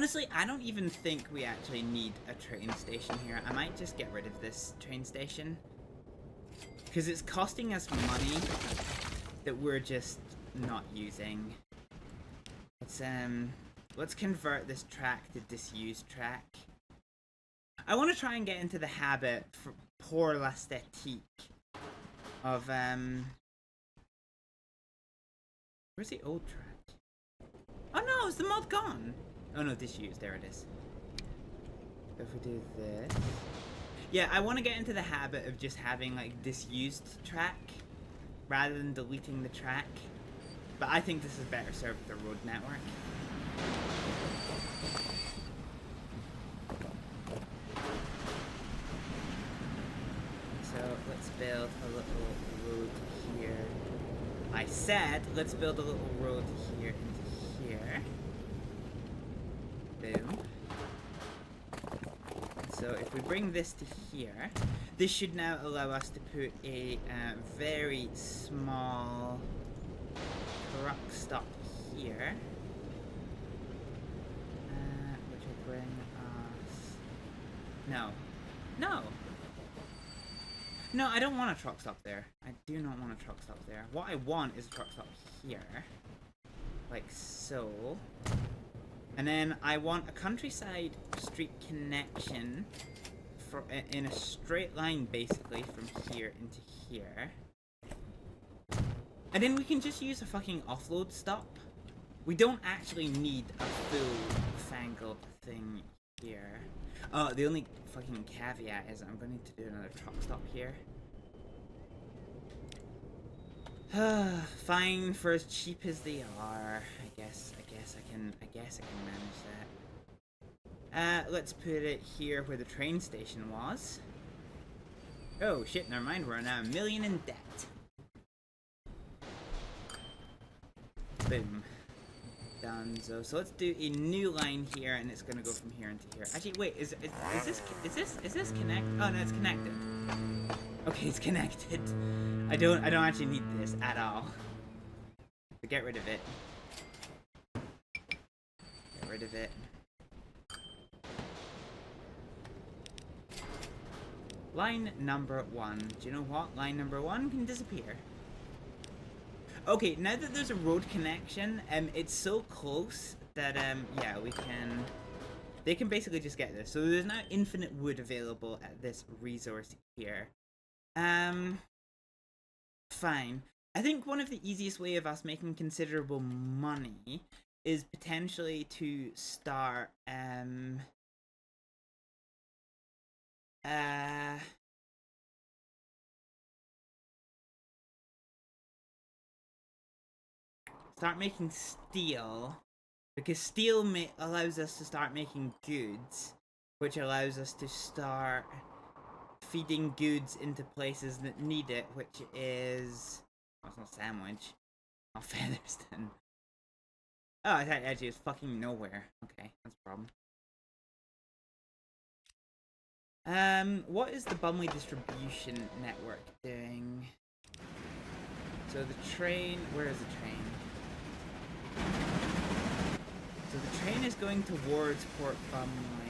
Honestly, I don't even think we actually need a train station here. I might just get rid of this train station. Because it's costing us money that we're just not using. Let's convert this track to disused track. I want to try and get into the habit pour l'esthétique of where's the old track? Oh no, is the mod gone? Oh no, disused, there it is. If we do this, yeah, I want to get into the habit of just having like disused track rather than deleting the track. But I think this is better served with the road network. So let's build a little road here. I said let's build a little road here into here. Boom. So if we bring this to here, this should now allow us to put a very small truck stop here, which will bring us... No, I don't want a truck stop there. I do not want a truck stop there. What I want is a truck stop here, like so. And then I want a countryside street connection for, in a straight line, basically, from here into here. And then we can just use a fucking offload stop. We don't actually need a full fangled thing here. Oh, the only fucking caveat is I'm going to need to do another truck stop here. Fine, for as cheap as they are. I guess I can manage that. Let's put it here where the train station was. Oh shit, never mind, we're now $1 million in debt. Boom. Done. So let's do a new line here, and it's gonna go from here into here. Actually, wait, is this connect? Oh no, it's connected. Okay, it's connected. I don't actually need this at all. So get rid of it. Get rid of it. Line number 1. Do you know what? Line number 1 can disappear. Okay, now that there's a road connection, it's so close that, yeah, they can basically just get this. So there's now infinite wood available at this resource here. Fine. I think one of the easiest way of us making considerable money is potentially to start, start making steel, because steel allows us to start making goods, which allows us to start feeding goods into places that need it, which is... Oh, it's not Sandwich. Not Featherston. Oh, it's actually it's fucking nowhere. Okay, that's a problem. What is the Bumley distribution network doing? So the train... Where is the train? So the train is going towards Port Bumley.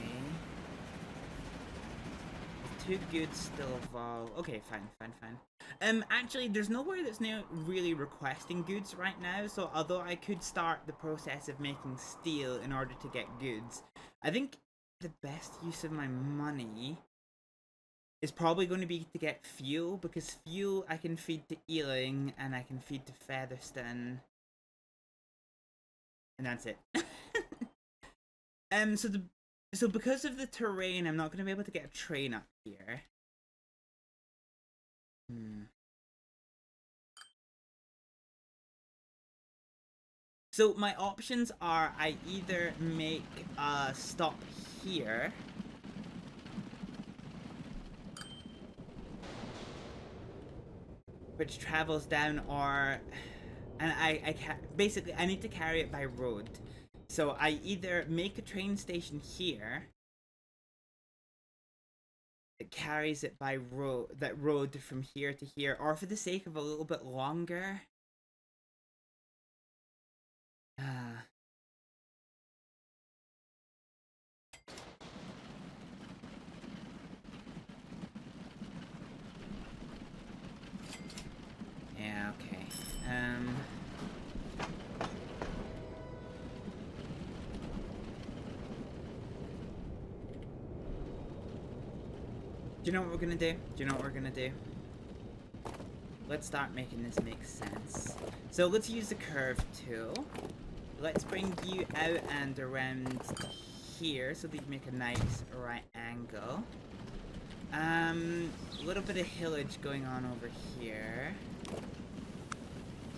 Two goods still evolve. Okay, fine. Actually, there's nowhere that's now really requesting goods right now, so although I could start the process of making steel in order to get goods, I think the best use of my money is probably going to be to get fuel, because fuel I can feed to Ealing, and I can feed to Featherston. And that's it. So because of the terrain, I'm not going to be able to get a train up here. So my options are I either make a stop here, which travels down, or... And basically, I need to carry it by road. So I either make a train station here that carries it by road from here to here, or for the sake of a little bit longer. you know what we're gonna do? Do you know what we're gonna do? Let's start making this make sense. So let's use the curve tool. Let's bring you out and around here so that you make a nice right angle. A little bit of hillage going on over here.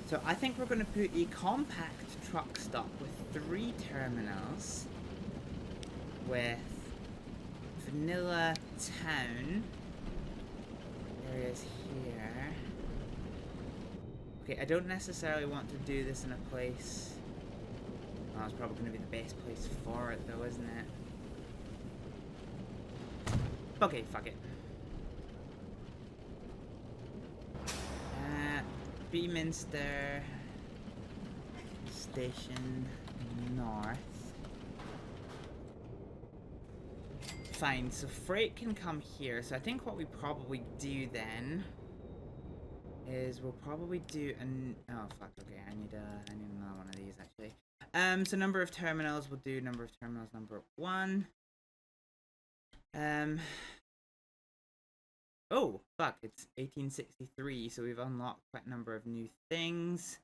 So I think we're going to put a compact truck stop with 3 terminals with vanilla town areas here. Okay, I don't necessarily want to do this in a place. Oh, it's probably going to be the best place for it though, isn't it? Okay, fuck it. Beaminster Station North. Fine, so freight can come here. So I think what we probably do then is we'll probably do an oh fuck, okay, I need another one of these actually. So number of terminals, we'll do number of terminals number 1. Oh, fuck, it's 1863, so we've unlocked quite a number of new things.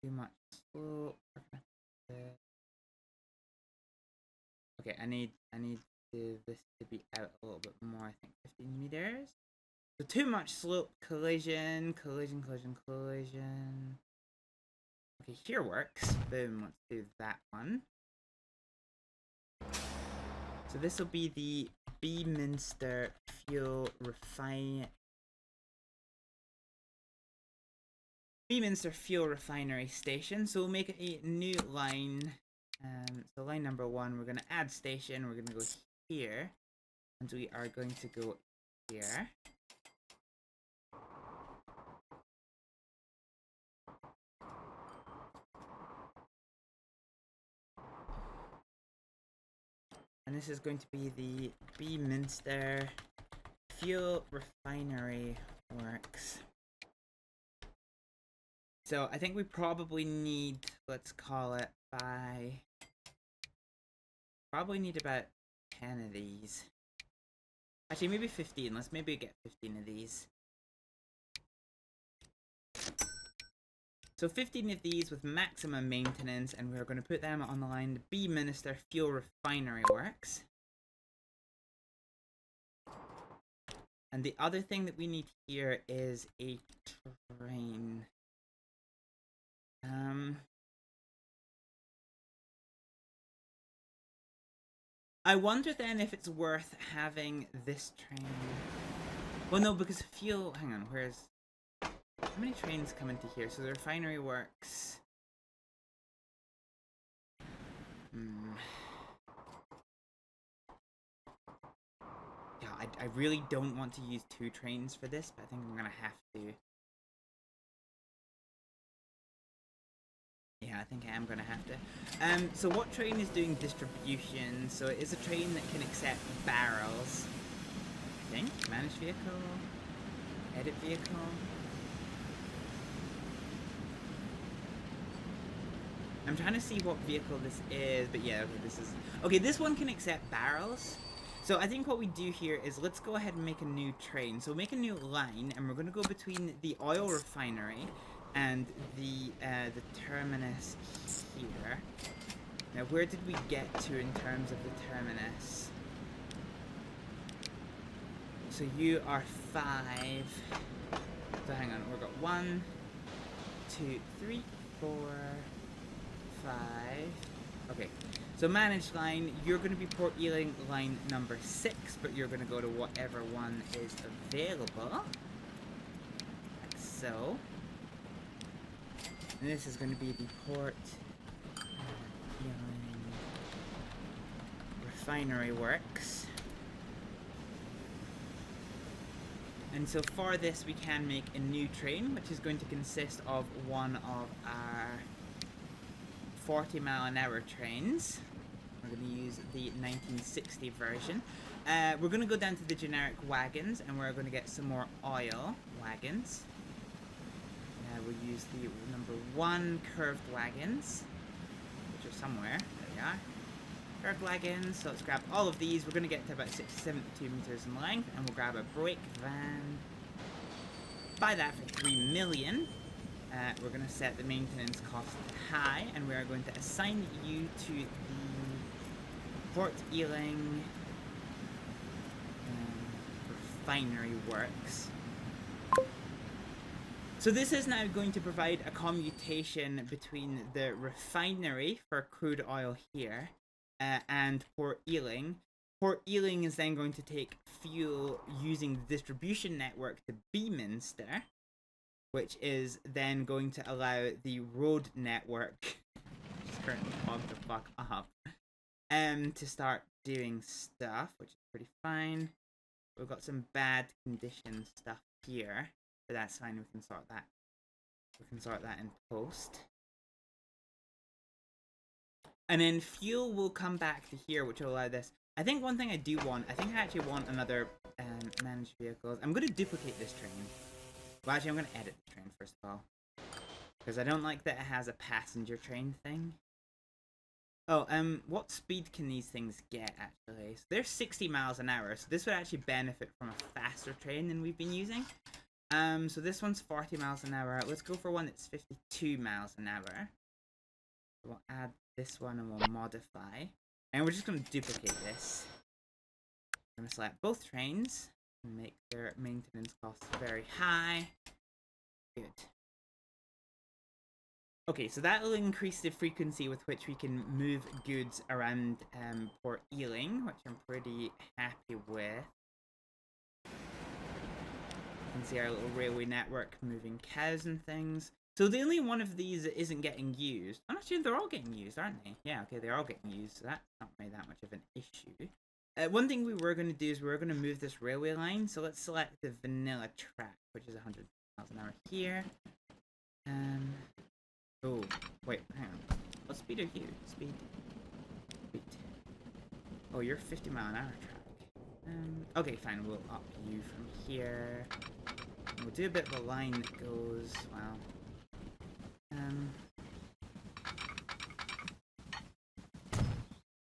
Too much slope. Okay, I need this to be out a little bit more, I think 15 meters. So too much slope, collision. Okay, here works. Boom, let's do that one. So this will be the Beaminster Fuel Refinery Station. So we'll make a new line. So line number 1, we're going to add station. We're going to go here. And we are going to go here. And this is going to be the Beaminster Fuel Refinery Works. So I think we probably need, let's call it probably need about 10 of these. Actually, maybe 15. Let's maybe get 15 of these. So 15 of these with maximum maintenance, and we're going to put them on the line Beaminster Fuel Refinery Works. And the other thing that we need here is a train. I wonder then if it's worth having this train. Well, no, because fuel. Hang on, where's. How many trains come into here? So the refinery works. Yeah, I really don't want to use 2 trains for this, but I think I'm gonna have to. Yeah, I think I am gonna have to. So what train is doing distribution? So it is a train that can accept barrels. I think. Manage vehicle. Edit vehicle. I'm trying to see what vehicle this is, but yeah, okay, this is... Okay, this one can accept barrels. So I think what we do here is let's go ahead and make a new train. So make a new line, and we're going to go between the oil refinery and the terminus here. Now, where did we get to in terms of the terminus? So you are 5. So hang on, we've got 1, 2, 3, 4... 5. Okay, so managed line, you're going to be port Ealing line number 6, but you're going to go to whatever one is available. Like so. And this is going to be the port Ealing Refinery Works. And so for this, we can make a new train, which is going to consist of one of our 40-mile-an-hour trains. We're going to use the 1960 version. We're going to go down to the generic wagons, and we're going to get some more oil wagons. We'll use the number 1 curved wagons, which are somewhere. There they are. Dark wagons, so let's grab all of these. We're going to get to about 72 meters in length, and we'll grab a brake van. Buy that for 3 million. We're going to set the maintenance cost high, and we are going to assign you to the Port Ealing refinery works. So this is now going to provide a commutation between the refinery for crude oil here and Port Ealing. Port Ealing is then going to take fuel using the distribution network to Beaminster, which is then going to allow the road network, which is currently clogged the fuck up, to start doing stuff, which is pretty fine. We've got some bad condition stuff here, but that's fine. We can sort that. We can sort that in post. And then fuel will come back to here, which will allow this. I think one thing I do want, I think I actually want another managed vehicles. I'm going to duplicate this train. Well, actually, I'm going to edit the train first of all, because I don't like that it has a passenger train thing. Oh, what speed can these things get, actually? So they're 60 miles an hour, so this would actually benefit from a faster train than we've been using. So this one's 40 miles an hour. Let's go for one that's 52 miles an hour. We'll add this one and we'll modify. And we're just going to duplicate this. I'm going to select both trains and make their maintenance costs very high. Good. Okay, so that will increase the frequency with which we can move goods around Port Ealing, which I'm pretty happy with. You can see our little railway network moving cows and things. So the only one of these that isn't getting used... I'm actually, they're all getting used, aren't they? Yeah, okay, they're all getting used, so that's not really that much of an issue. One thing we were going to do is we were going to move this railway line, so let's select the vanilla track, which is 100 miles an hour here. Oh, wait, hang on. What speed are you? Speed. Oh, you're 50 mile an hour track. Okay, fine, we'll up you from here. And we'll do a bit of a line that goes, well...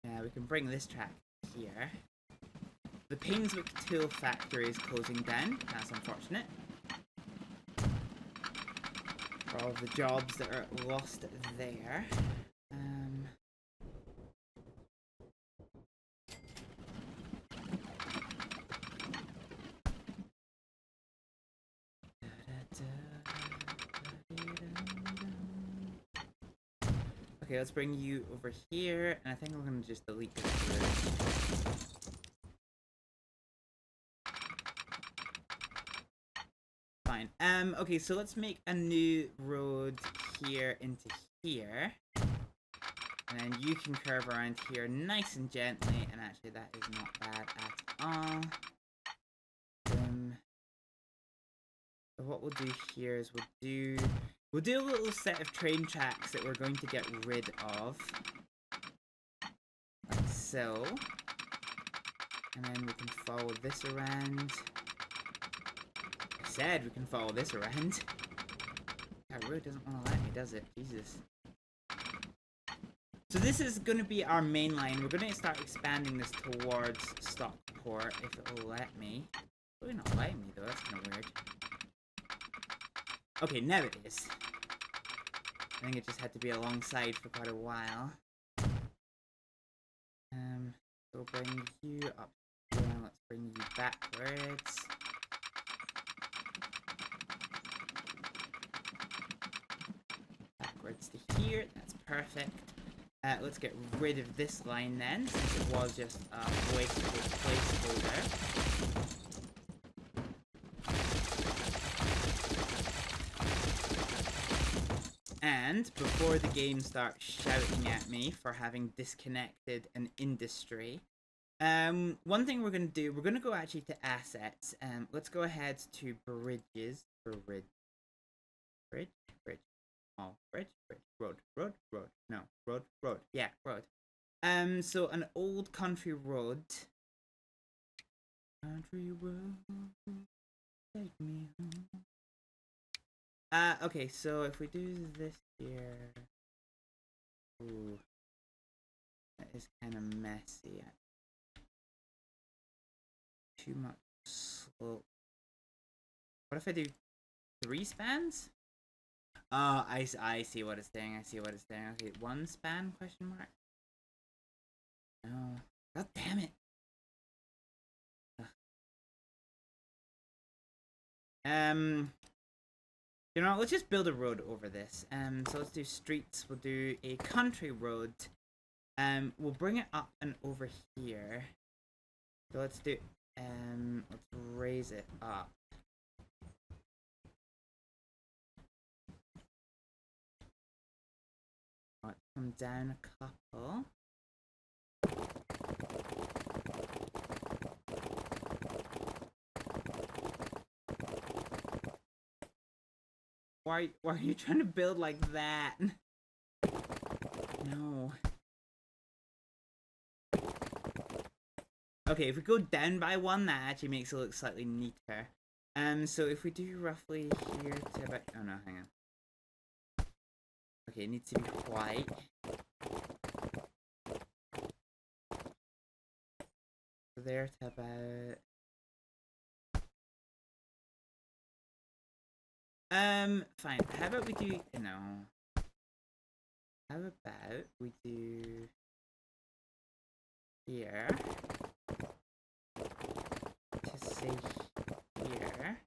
yeah, we can bring this track here. The Painswick Tool Factory is closing down. That's unfortunate. For all of the jobs that are lost there. Okay, let's bring you over here, and I think we're gonna just delete this bridge. Fine. Okay, so let's make a new road here into here. And then you can curve around here nice and gently, and actually that is not bad at all. So what we'll do here is we'll do a little set of train tracks that we're going to get rid of. Like so. And then we can follow this around. I said we can follow this around. That road doesn't want to let me, does it? Jesus. So this is going to be our main line. We're going to start expanding this towards Stockport, if it will let me. It's really not letting me, though. That's kind of weird. Okay, now it is. I think it just had to be alongside for quite a while. So bring you up here, and let's bring you backwards. Backwards to here, that's perfect. Let's get rid of this line then, since it was just a wasteful placeholder. And before the game starts shouting at me for having disconnected an industry, one thing we're going to do, we're going to go actually to assets. Let's go ahead to bridges. Bridge. Oh, bridge. Road. No, road. Yeah, road. So an old country road. Country road, take me home. Okay, so if we do this here... Ooh. That is kind of messy. Too much slope. What if I do 3 spans? Oh, I see what it's doing. I see what it's doing. Okay, 1 span? Question mark. No. God damn it. You know, let's just build a road over this. So let's do streets. We'll do a country road. We'll bring it up and over here. So let's do, let's raise it up. Let's come down a couple. Why are you trying to build like that? No. Okay, if we go down by 1, that actually makes it look slightly neater. So if we do roughly here to about... Oh no, hang on. Okay, it needs to be white. So there to about... Fine. How about we do... No. How about we do... Here. To say here.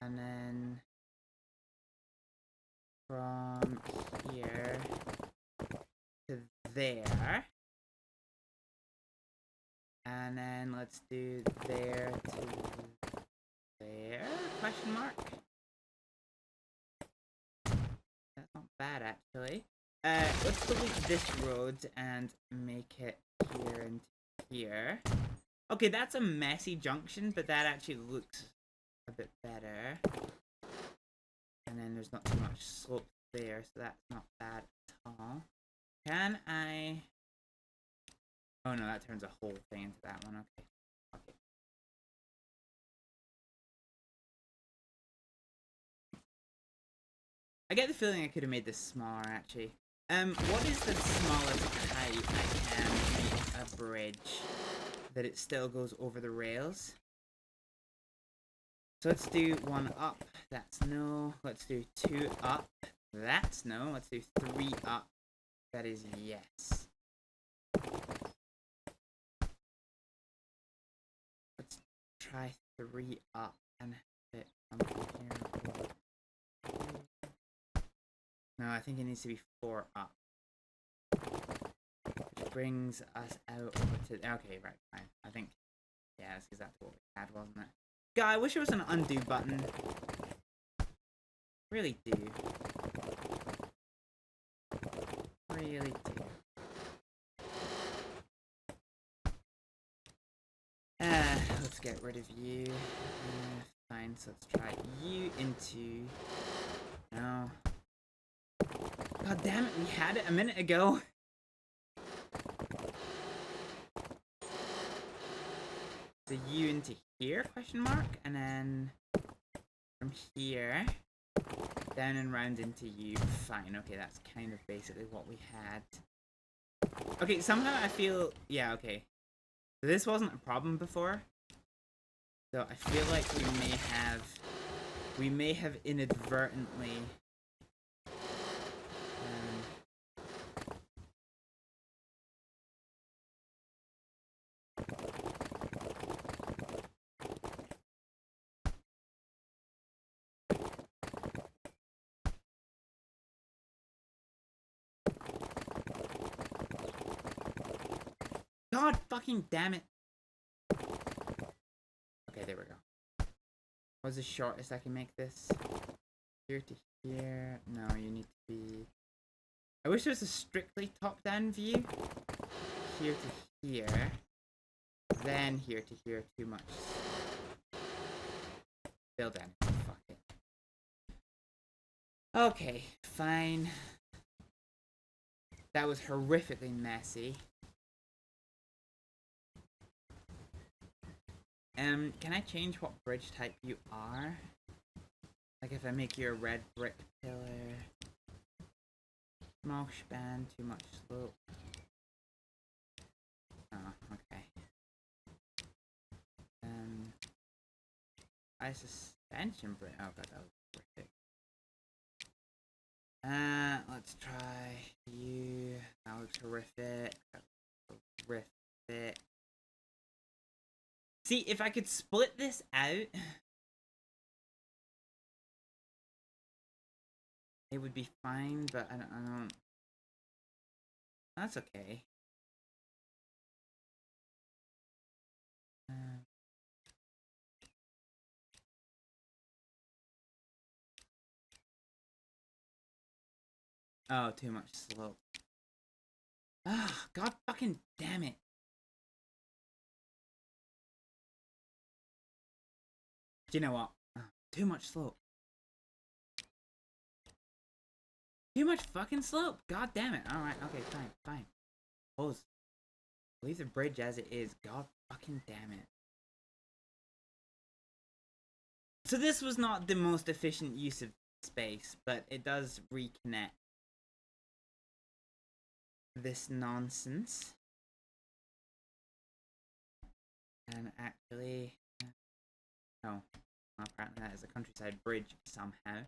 And then... From here to there. And then let's do there to there? Question mark? That's not bad actually. Let's delete this road and make it here and here. Okay, that's a messy junction, but that actually looks a bit better. And then there's not too much slope there, so that's not bad at all. Can I... Oh no, that turns a whole thing into that one, okay. Okay. I get the feeling I could have made this smaller, actually. What is the smallest height I can make a bridge that it still goes over the rails? So let's do 1 up. That's no. Let's do 2 up. That's no. Let's do 3 up. That is yes. Let's try 3 up and have it from here. No, I think it needs to be 4 up. Which brings us out over to... Okay, right, fine. I think... Yeah, that's exactly what we had, wasn't it? God, I wish there was an undo button. Really do. Really do. Let's get rid of you. Fine, so let's try you into... No. God damn it, we had it a minute ago. So you into here, question mark, and then from here down and round into you. Fine, okay, that's kind of basically what we had. Okay, somehow I feel... Yeah, okay. So this wasn't a problem before. So I feel like we may have inadvertently... God fucking damn it. Okay, there we go. What's the shortest I can make this? Here to here. No, you need to be... I wish there was a strictly top-down view. Here to here. Then here to here. Too much. Build down. Fuck it. Okay, fine. That was horrifically messy. Can I change what bridge type you are? Like if I make you a red brick pillar. Small span, too much slope. Oh, okay. High suspension bridge. Oh god, that was horrific. Let's try you. That looks horrific. That looks horrific. See, if I could split this out, it would be fine, but I don't. That's okay. Oh, too much slope. Ah, god fucking damn it. Do you know what? Too much slope. Too much fucking slope. God damn it. Alright, okay, fine, fine. Pause. Leave the bridge as it is. God fucking damn it. So this was not the most efficient use of space, but it does reconnect this nonsense. And actually... Oh. Well, apparently that is a countryside bridge somehow.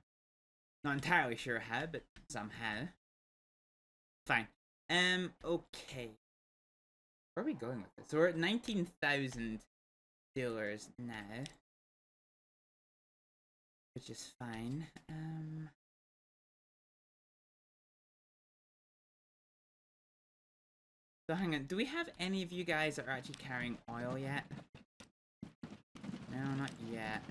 Not entirely sure how, but somehow. Fine. Okay. Where are we going with this? So we're at 19,000 dealers now. Which is fine. So hang on, do we have any of you guys that are actually carrying oil yet? No, not yet.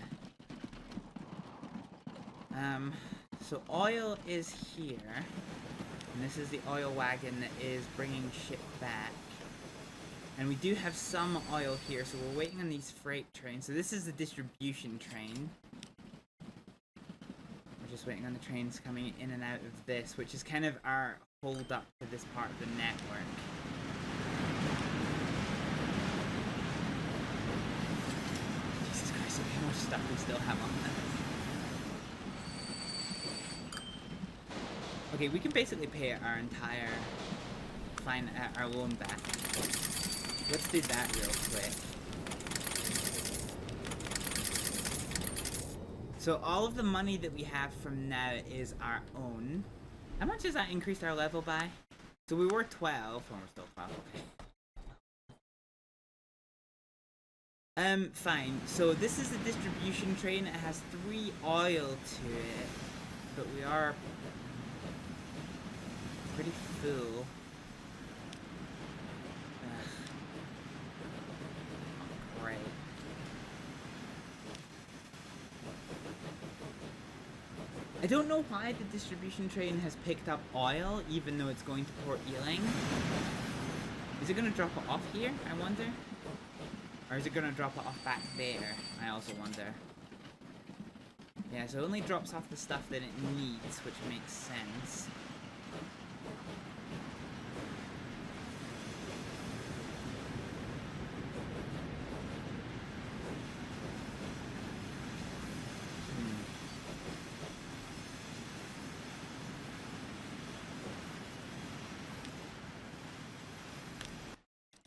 So oil is here. And this is the oil wagon that is bringing shit back. And we do have some oil here, so we're waiting on these freight trains. So this is the distribution train. We're just waiting on the trains coming in and out of this, which is kind of our hold up to this part of the network. Jesus Christ, look how much stuff we still have on that. Okay, we can basically pay our entire our loan back. Let's do that real quick. So all of the money that we have from now is our own. How much has that increased our level by? So we were 12. Oh, we're still 12. Okay. Fine. So this is the distribution train. It has 3 oil to it, but we are pretty full. Great. I don't know why the distribution train has picked up oil, even though it's going to Port Ealing. Is it going to drop it off here, I wonder? Or is it going to drop it off back there, I also wonder. Yeah, so it only drops off the stuff that it needs, which makes sense.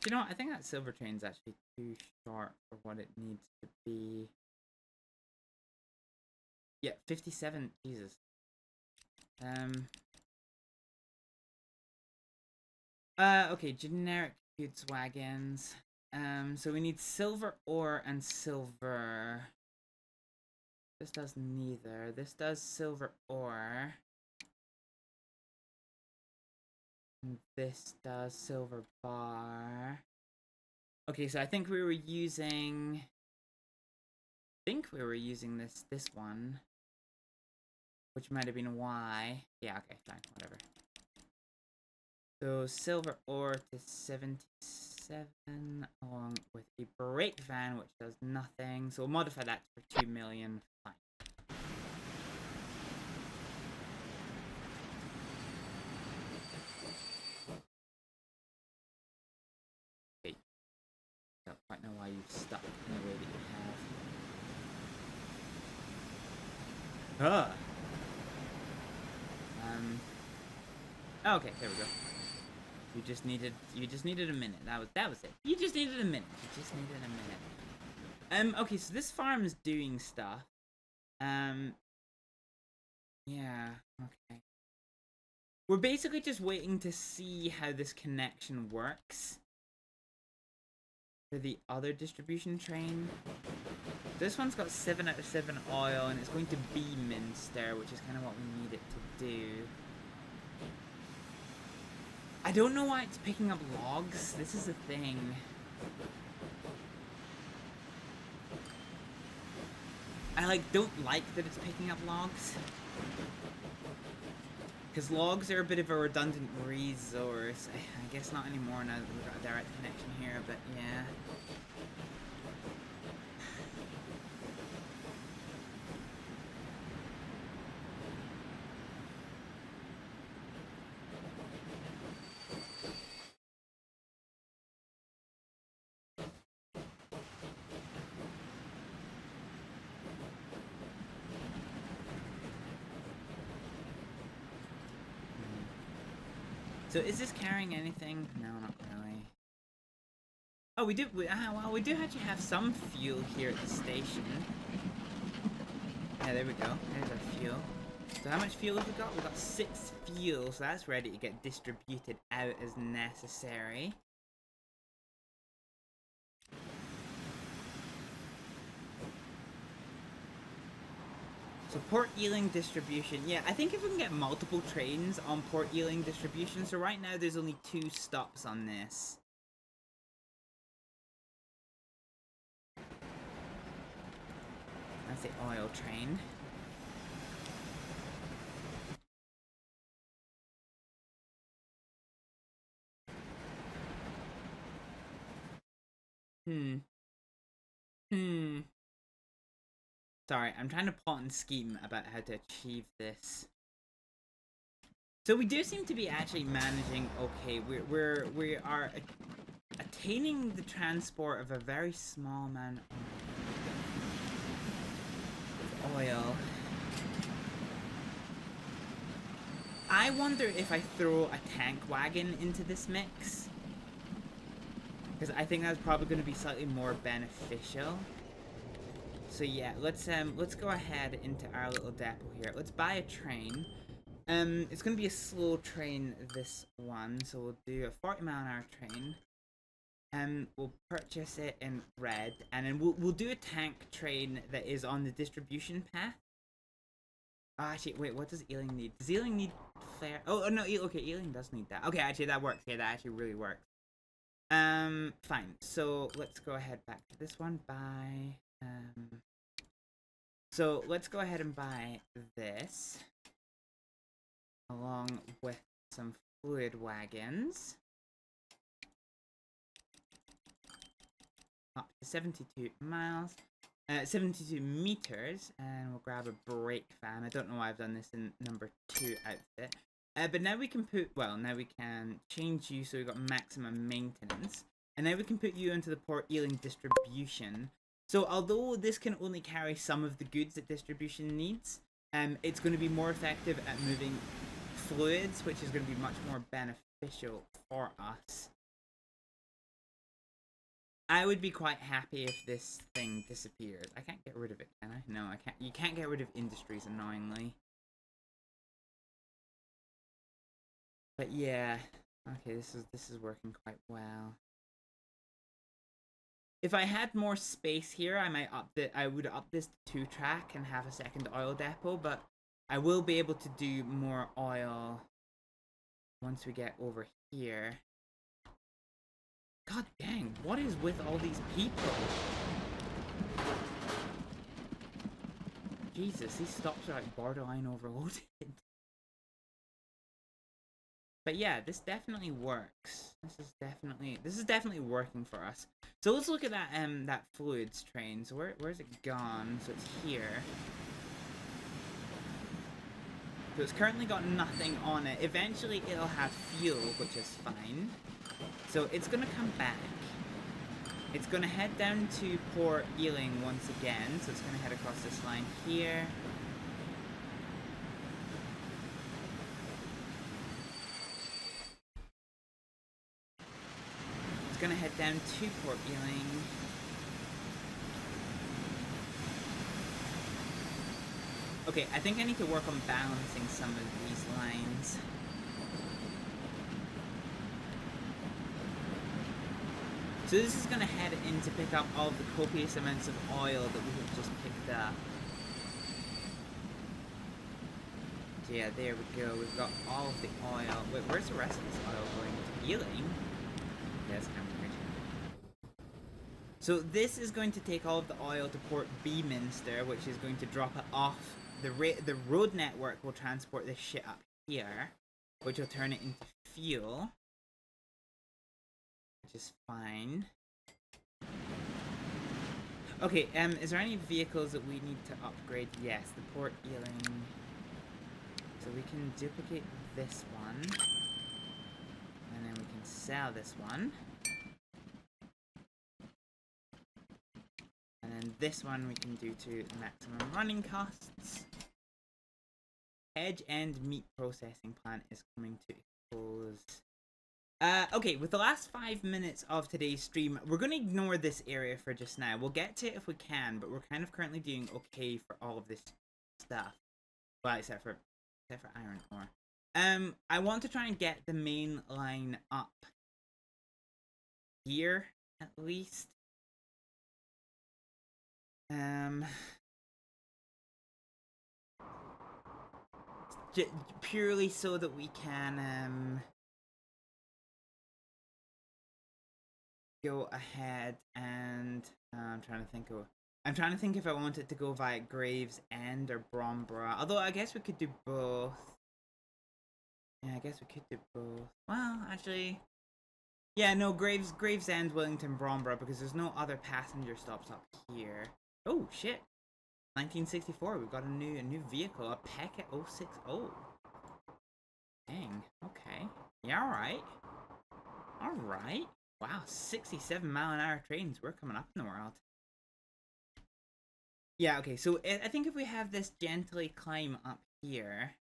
You know what? I think that silver train's actually too short for what it needs to be. Yeah, 57. Jesus. Okay, generic goods wagons. So we need silver ore and silver. This does neither. This does silver ore. And this does silver bar. Okay, so I think we were using... this one. Which might have been Y. Yeah, okay, fine, whatever. So silver ore to 77, along with a brake van, which does nothing. So we'll modify that for 2 million. Fine. Okay. I don't quite know why you've stuck in the way that you have. Okay, there we go. You just needed a minute. That was it. You just needed a minute. You just needed a minute. Okay, so this farm is doing stuff. Yeah, okay. We're basically just waiting to see how this connection works for the other distribution train. This one's got 7 out of 7 oil, and it's going to Beaminster, which is kind of what we need it to do. I don't know why it's picking up logs. This is the thing. I don't like that it's picking up logs. Because logs are a bit of a redundant resource. I guess not anymore now that we've got a direct connection here, but yeah. So is this carrying anything? No, not really. Oh, we do. Well, we do actually have some fuel here at the station. Yeah, there we go. There's our fuel. So how much fuel have we got? We've got 6 fuel, so that's ready to get distributed out as necessary. So Port Ealing distribution. Yeah, I think if we can get multiple trains on Port Ealing distribution. So right now there's only 2 stops on this. That's the oil train. Sorry, I'm trying to plot and scheme about how to achieve this. So we do seem to be actually managing okay. We are attaining the transport of a very small amount of oil. I wonder if I throw a tank wagon into this mix, because I think that's probably going to be slightly more beneficial. So yeah, let's go ahead into our little depot here. Let's buy a train. It's gonna be a slow train, this one, so we'll do a 40-mile-an-hour train. We'll purchase it in red, and then we'll do a tank train that is on the distribution path. Oh, actually, wait, what does Ealing need? Does Ealing need flare? Oh no, okay, Ealing does need that. Okay, actually that works. Yeah, that actually really works. Fine. So let's go ahead back to this one. Buy. So let's go ahead and buy this, along with some fluid wagons. Up to 72 miles, 72 meters, and we'll grab a brake fan. I don't know why I've done this in number 2 outfit. But now we can put, well, now we can change you so we've got maximum maintenance. And now we can put you into the Port Ealing distribution. So although this can only carry some of the goods that distribution needs, it's going to be more effective at moving fluids, which is going to be much more beneficial for us. I would be quite happy if this thing disappeared. I can't get rid of it, can I? No, I can't. You can't get rid of industries, annoyingly. But yeah, okay, this is working quite well. If I had more space here, I would up this to 2-track and have a second oil depot, but I will be able to do more oil once we get over here. God dang, what is with all these people? Jesus, these stops are like borderline overloaded. But yeah, this definitely works. This is definitely working for us. So let's look at that that fluids train. So where's it gone? So it's here. So it's currently got nothing on it. Eventually it'll have fuel, which is fine. So it's gonna come back. It's gonna head down to Port Ealing once again. So it's gonna head across this line here. gonna head down to Port Ealing. Okay, I think I need to work on balancing some of these lines. So this is gonna head in to pick up all of the copious amounts of oil that we have just picked up. So yeah, there we go. We've got all of the oil. Wait, where's the rest of this oil going? To Ealing? Yeah, that's kind of weird. So this is going to take all of the oil to Port Beaminster, which is going to drop it off. The road network will transport this shit up here, which will turn it into fuel, which is fine. Okay, is there any vehicles that we need to upgrade? Yes, the Port Ealing. So we can duplicate this one, and then we can sell this one. And then this one we can do to maximum running costs. Edge and meat processing plant is coming to close. Okay, with the last 5 minutes of today's stream, we're going to ignore this area for just now. We'll get to it if we can, but we're kind of currently doing okay for all of this stuff. Well, except for iron ore. I want to try and get the main line up here, at least. Purely so that we can go ahead and I'm trying to think if I want it to go via Gravesend or Bromborough. Although I guess we could do both. Yeah, I guess we could do both. Well, actually, yeah, no, Gravesend, Wellington, Bromborough, because there's no other passenger stops up here. Oh shit. 1964, we've got a new vehicle, a Packet 060. Dang, okay. Yeah, alright. Wow, 67-mile-an-hour trains, we're coming up in the world. Yeah, okay, so I think if we have this gently climb up here.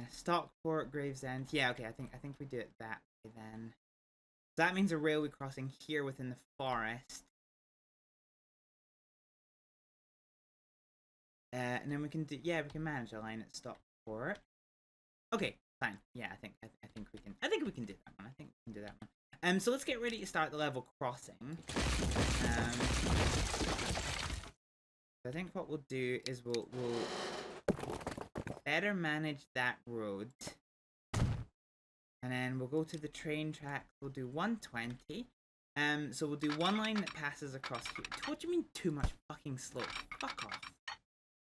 Stockport, Gravesend. Yeah, okay, I think we do it that way then. So that means a railway crossing here within the forest. And then we can do, yeah, we can manage a line at Stockport. Okay, fine. Yeah, I think we can do that one. I think we can do that one. So let's get ready to start the level crossing. I think what we'll do is we'll better manage that road. And then we'll go to the train track. We'll do 120. So we'll do one line that passes across here. What do you mean too much fucking slope? Fuck off.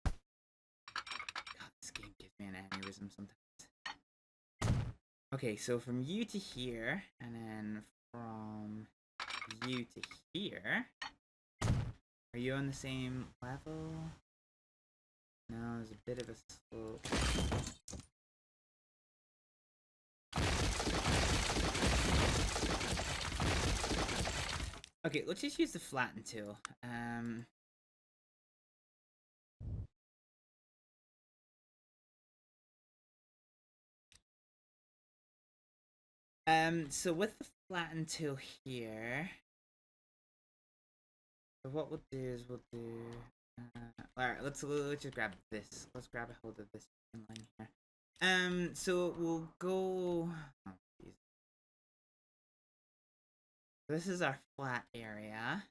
God, this game gives me an aneurysm sometimes. Okay, so from you to here, and then from you to here. Are you on the same level? No, there's a bit of a slope. Okay, let's just use the flatten tool. So with the flatten tool here, so what we'll do is we'll do. Alright, let's just grab this. Let's grab a hold of this line here. So we'll go. Oh, geez. This is our flat area,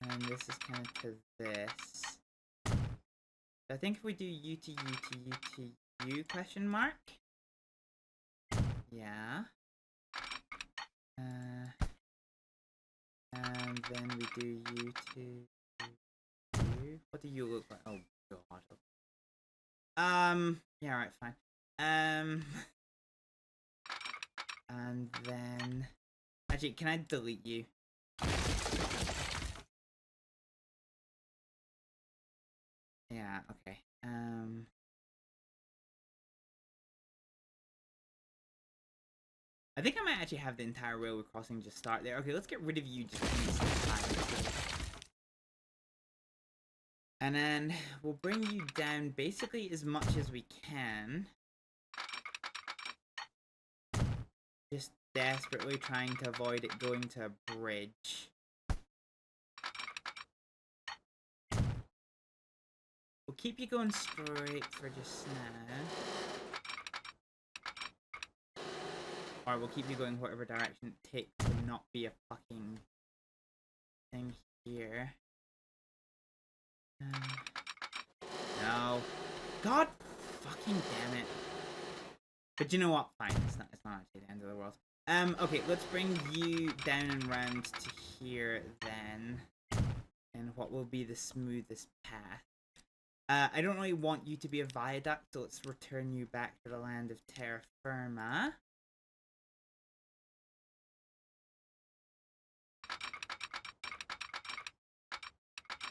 and this is kind of to this. So I think if we do U to U to U to U question mark. Yeah. And then we do U to U. What do you look like? Oh god. Yeah, alright, fine. And then actually, can I delete you? Yeah, okay. I think I might actually have the entire railway crossing just start there. Okay, let's get rid of you just and then we'll bring you down basically as much as we can. Just desperately trying to avoid it going to a bridge. We'll keep you going straight for just now. Or we'll keep you going whatever direction it takes to not be a fucking thing here. No. God fucking damn it. But you know what? Fine, it's not actually the end of the world. Okay, let's bring you down and round to here then. And what will be the smoothest path. I don't really want you to be a viaduct, so let's return you back to the land of terra firma.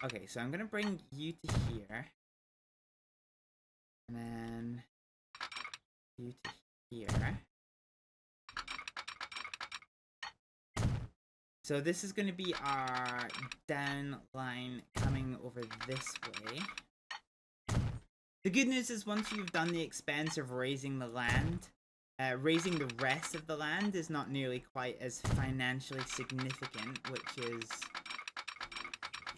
Okay, so I'm gonna bring you to here. And then you to here. So this is going to be our down line coming over this way. The good news is once you've done the expense of raising the land, raising the rest of the land is not nearly quite as financially significant, which is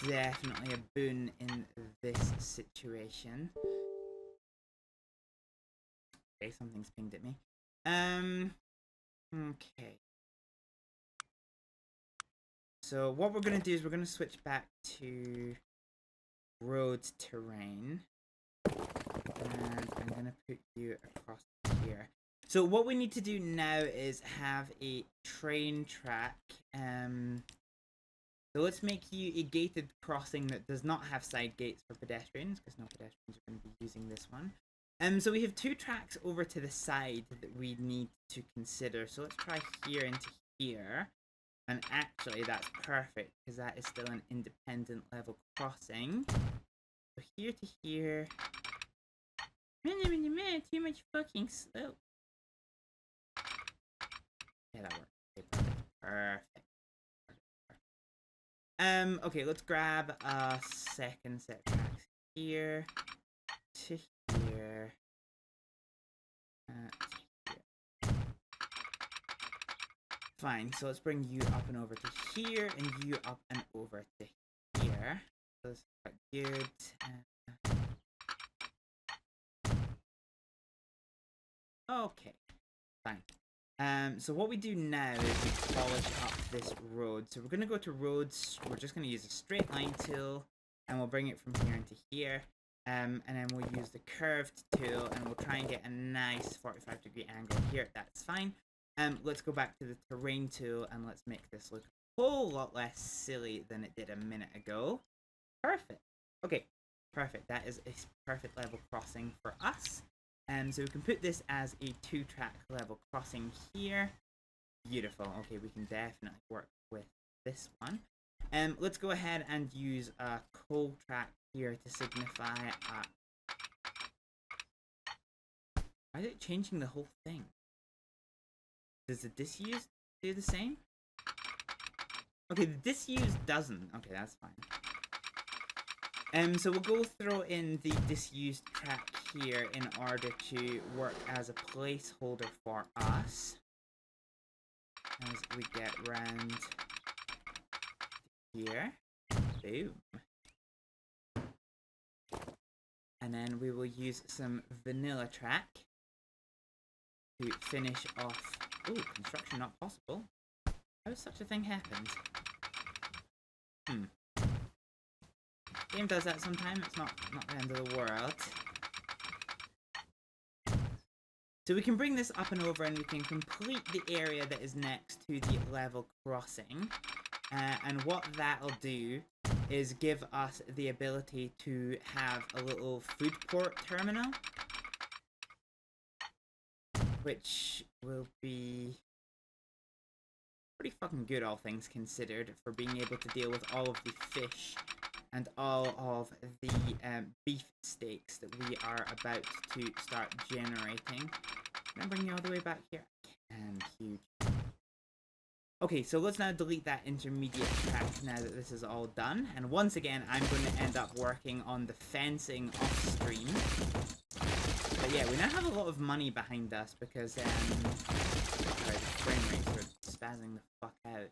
definitely a boon in this situation. Okay, something's pinged at me. Okay. So what we're going to do is we're going to switch back to road terrain. And I'm going to put you across here. So what we need to do now is have a train track. So let's make you a gated crossing that does not have side gates for pedestrians, because no pedestrians are going to be using this one. So we have two tracks over to the side that we need to consider. So let's try here into here. And actually, that's perfect, because that is still an independent level crossing. So here to here. Too much fucking slope. Yeah, that works. Okay, perfect. Perfect. Okay, let's grab a second set of tracks here. To here. To here. Fine, so let's bring you up and over to here, and you up and over to here. So that's quite good. Okay, fine. So what we do now is we polish up this road. So we're going to go to roads. We're just going to use a straight line tool, and we'll bring it from here into here. And then we'll use the curved tool, and we'll try and get a nice 45-degree angle here. That's fine. Let's go back to the terrain tool and let's make this look a whole lot less silly than it did a minute ago. Perfect. Okay, perfect. That is a perfect level crossing for us. So we can put this as a 2-track level crossing here. Beautiful. Okay, we can definitely work with this one. Let's go ahead and use a coal track here to signify. Why is it changing the whole thing? Does the disused do the same? Okay, the disused doesn't. Okay, that's fine. So we'll go throw in the disused track here in order to work as a placeholder for us. As we get round here. Boom. And then we will use some vanilla track to finish off. Ooh, construction not possible. How has such a thing happened? Game does that sometimes. It's not the end of the world. So we can bring this up and over, and we can complete the area that is next to the level crossing. And what that'll do is give us the ability to have a little food port terminal, which will be pretty fucking good, all things considered, for being able to deal with all of the fish and all of the beef steaks that we are about to start generating. Can I bring you all the way back here? Huge. Okay, so let's now delete that intermediate track now that this is all done. And once again, I'm going to end up working on the fencing off stream. But yeah, we now have a lot of money behind us because, sorry, frame rates are spazzing the fuck out.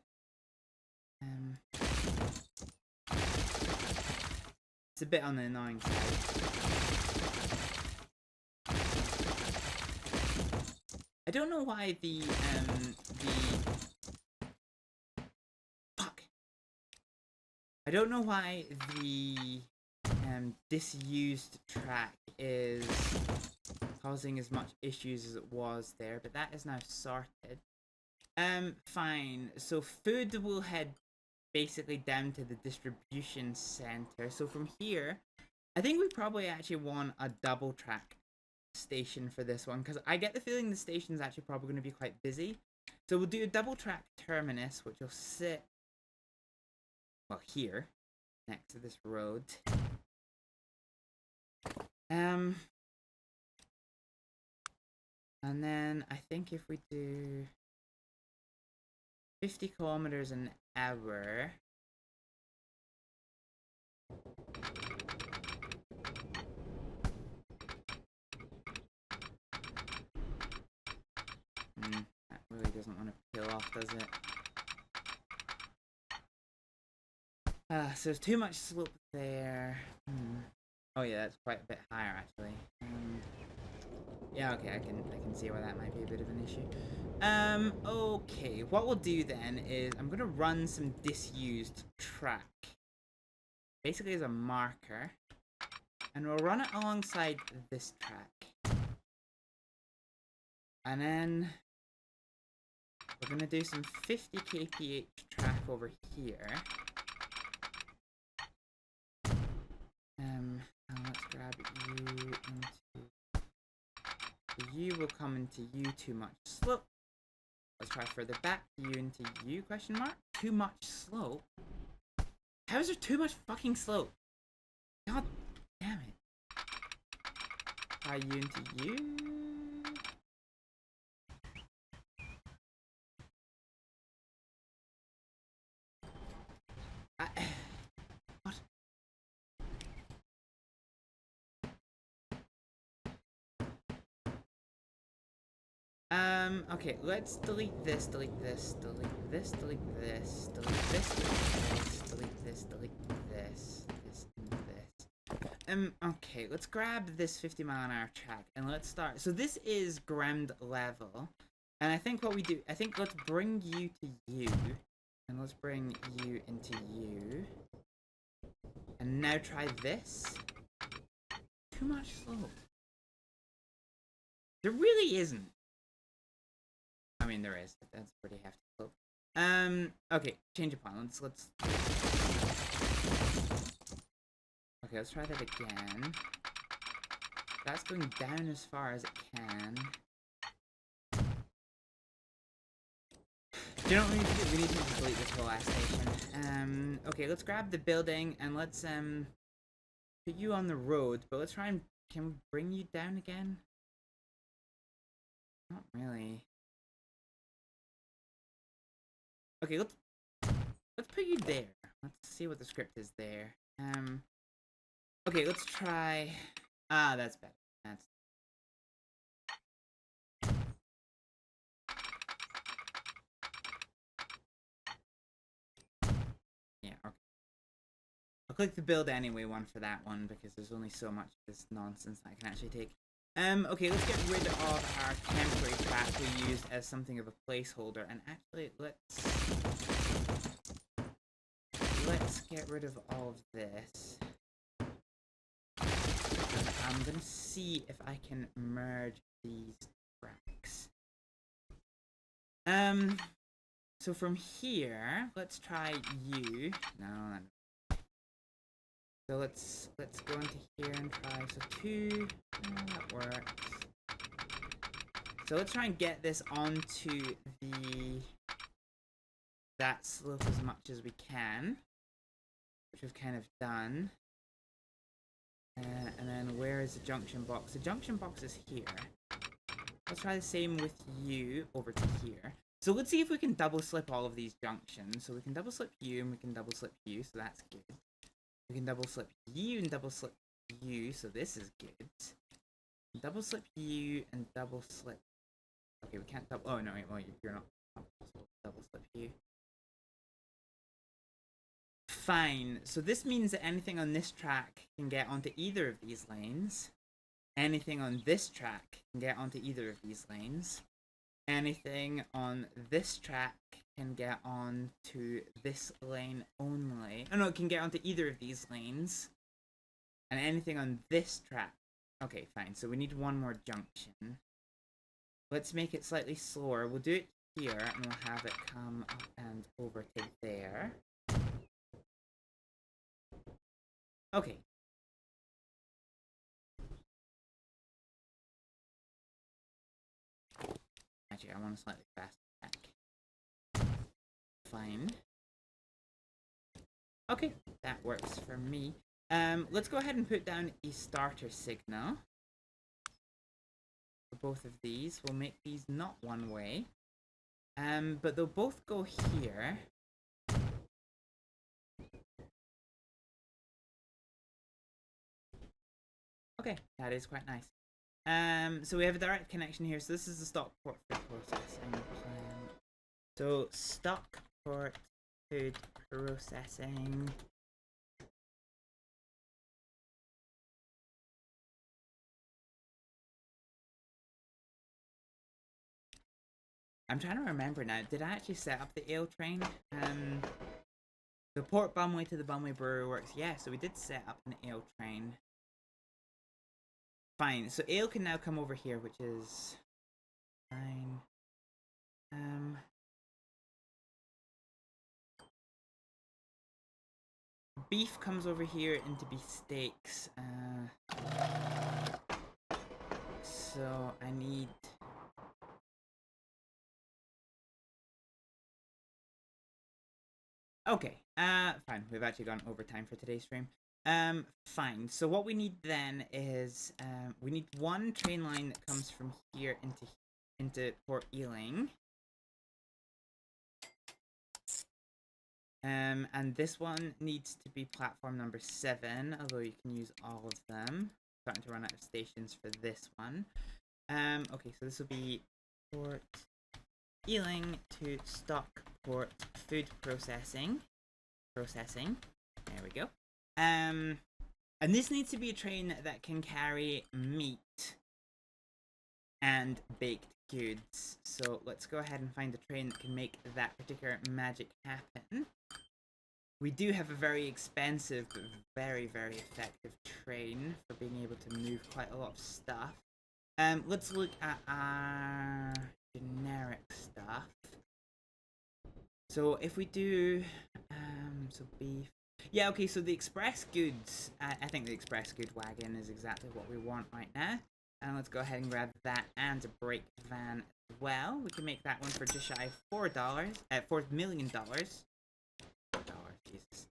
It's a bit on the annoying side. I don't know why the fuck. I don't know why the disused track is causing as much issues as it was there, but that is now sorted. Fine. So food will head basically down to the distribution center. So from here, I think we probably actually want a double track station for this one, because I get the feeling the station's actually probably going to be quite busy. So we'll do a double track terminus, which will sit, well, here, next to this road. And then I think if we do 50 kilometers an hour, that really doesn't want to peel off, does it? So there's too much slope there. Oh yeah, that's quite a bit higher actually. Yeah, okay, I can see why that might be a bit of an issue. Okay, what we'll do then is I'm gonna run some disused track, basically as a marker, and we'll run it alongside this track, and then we're gonna do some 50 kph track over here. And let's grab you into. You will come into you, too much slope. Let's try further back. You into you, question mark? Too much slope? How is there too much fucking slope? God damn it. Try you into you. What? Okay, let's delete this, delete this, delete this, delete this, delete this, delete this, delete this, this, and this. Okay, let's grab this 50-mile-an-hour track and let's start. So this is ground level, and I think what we do, let's bring you to you, and let's bring you into you, and now try this. Too much slope. There really isn't. I mean, there is. That's pretty hefty slope. Okay, change of plan. Let's. Okay, let's try that again. That's going down as far as it can. Do you know what we need to do? We need to just delete this whole last station. Okay, let's grab the building and let's put you on the road, but let's try and can we bring you down again? Not really. Okay, let's put you there. Let's see what the script is there. Okay, let's try. Ah, that's better. That's. Yeah. Okay. I'll click the build anyway one for that one because there's only so much of this nonsense that I can actually take. Okay, let's get rid of our temporary track we used as something of a placeholder, and actually let's get rid of all of this. And I'm gonna see if I can merge these tracks. So from here, let's try you. No. So let's go into here and try. So 2, that works. So let's try and get this onto that slope as much as we can, which we've kind of done. And then where is the junction box? The junction box is here. Let's try the same with you over to here. So let's see if we can double slip all of these junctions. So we can double slip you and we can double slip you, so that's good. We can double slip you and double slip you, so this is good. Double slip you and double slip. Okay, we can't double. Oh no, wait, well, you're not. Double slip you. Fine. So this means that anything on this track can get onto either of these lanes. Anything on this track can get onto either of these lanes. Anything on this track can get onto this lane only. Oh no, it can get onto either of these lanes. And anything on this track. Okay, fine. So we need one more junction. Let's make it slightly slower. We'll do it here, and we'll have it come up and over to there. Okay. Actually, I want a slightly faster track. Fine. Okay, that works for me. Let's go ahead and put down a starter signal. For both of these. We'll make these not one way. But they'll both go here. Okay, that is quite nice. So we have a direct connection here. So this is the stock port food processing. So stock port food processing. I'm trying to remember now. Did I actually set up the ale train? The Port Bumley to the Bumley Brewery Works. Yeah, so we did set up an ale train. Fine. So ale can now come over here, which is fine. Beef comes over here into beefsteaks. So I need. Okay, fine. We've actually gone overtime for today's stream. Fine. So what we need then is, we need one train line that comes from here into Port Ealing. And this one needs to be platform number 7, although you can use all of them. Starting to run out of stations for this one. Okay, so this will be Port Ealing to Stockport food processing. There we go. And this needs to be a train that can carry meat and baked goods. So let's go ahead and find a train that can make that particular magic happen. We do have a very expensive but very, very effective train for being able to move quite a lot of stuff. Let's look at our generic stuff. So if we do, so beef. Yeah, okay, so the express goods, I think the express good wagon is exactly what we want right now. And let's go ahead and grab that and a brake van as well. We can make that one for just shy of $4 million. Jesus.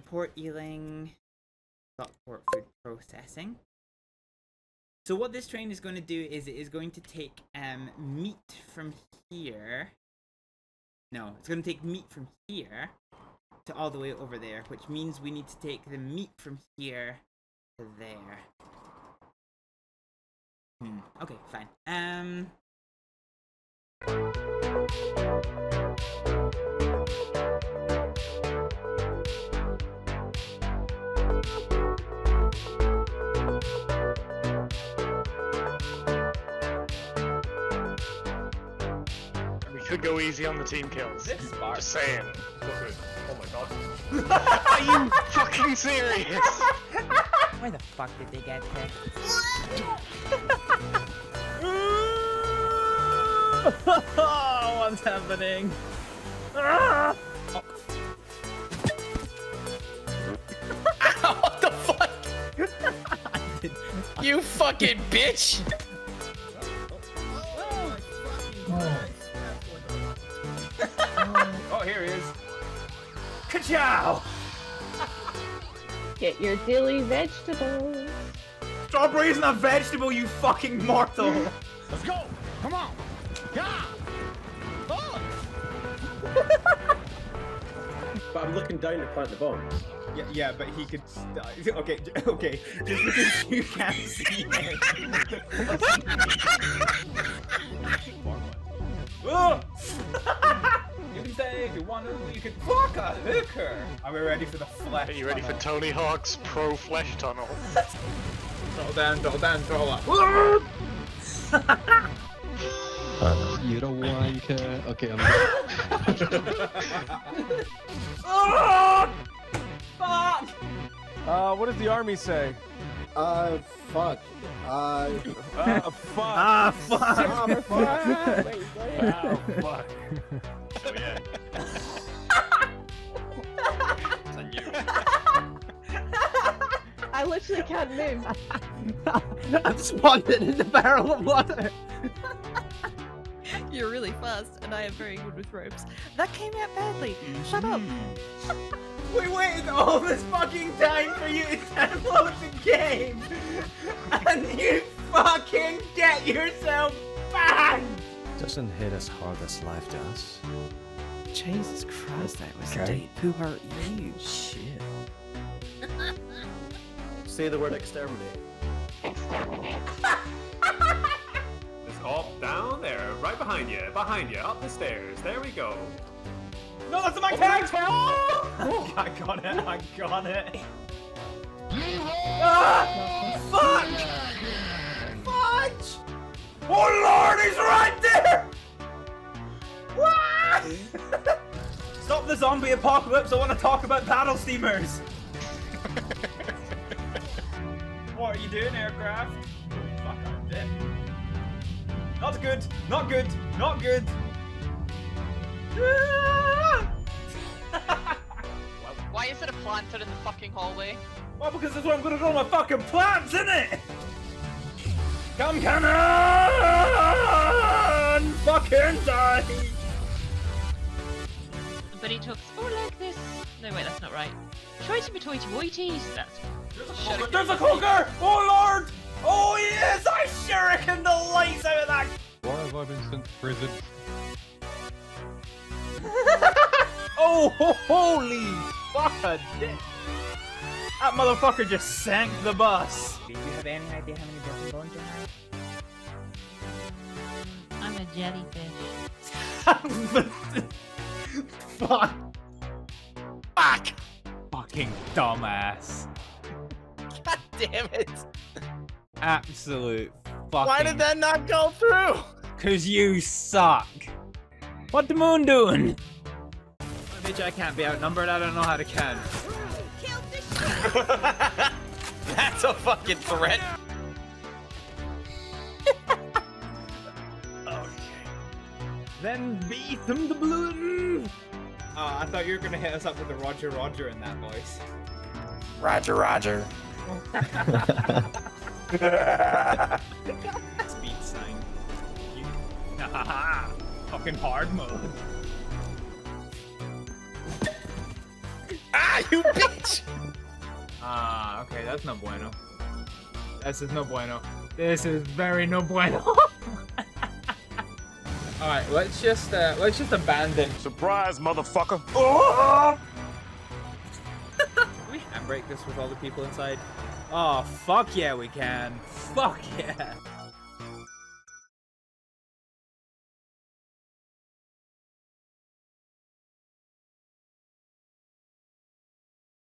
Port Ealing, Stockport food processing. So what this train is going to do is it is going to take meat from here. No, it's going to take meat from here to all the way over there, which means we need to take the meat from here to there. Okay, fine. Could go easy on the team kills. This spark. Just saying. Oh my god. Are you fucking serious? Where the fuck did they get there? What's happening? Oh. What the fuck? You fucking bitch! Oh, here he is. Ka-chow! Get your dilly vegetables. Strawberry isn't a vegetable, you fucking mortal! Let's go! Come on! Yeah! Oh! But I'm looking down to plant the bomb. Yeah, but he could. Okay. Just because you can't see it. Oh! You can say if you want to, you can fuck a hooker. Are we ready for the flesh? Are you ready for tunnel? Tony Hawk's Pro Flesh Tunnel? Throttle down, throttle up. You don't wanker. Okay, I'm Oh! Fuck! What does the army say? Fuck. Fuck. Ah, fuck! Fuck. Oh yeah. It's on you. I literally can't move. I'm spawned in the barrel of water. You're really fast, and I am very good with ropes. That came out badly. Shut up. We waited all this fucking time for you to download the game! And you fucking get yourself banned! Doesn't hit as hard as life does. Jesus Christ, that was Okay. deep. Who hurt you? Shit. Say the word exterminate. Just up, down, there, right behind you, up the stairs. There we go. No, that's my character! Oh, I got it, I got it. Ah! Fuck! Fudge! Oh lord, he's right there! What? Stop the zombie apocalypse, I want to talk about paddle steamers! What are you doing, aircraft? Fuck, I'm dead. Not good, not good, not good! Why is it a planter in the fucking hallway? Well, because that's what I'm gonna do with my fucking plants, isn't it? Come cannon! Fucking die! But he took more like this. No, wait, that's not right. Choice me toity woities. That's. There's a cooker! Oh lord! Oh yes! I shuriken the lights out of that! Why have I been sent to prison? Oh, holy fuck! That motherfucker just sank the bus! Do you have any idea how many broken bones you I'm a jellyfish. have? Fuck! Fuck! Fucking dumbass. God damn it! Absolute fucking... Why did that not go through? Cause you suck! What the moon doing? Bitch, I can't be outnumbered, I don't know how to count. That's a fucking threat. Then beat them the balloon! I thought you were gonna hit us up with the Roger Roger in that voice. Roger, Roger. Speed sign. You... Fucking hard mode. Ah, you bitch! Ah, okay, that's no bueno. This is no bueno. This is very no bueno. Alright, let's just abandon. Surprise, motherfucker! Oh! Can we handbrake this with all the people inside? Oh, fuck yeah, we can. Fuck yeah.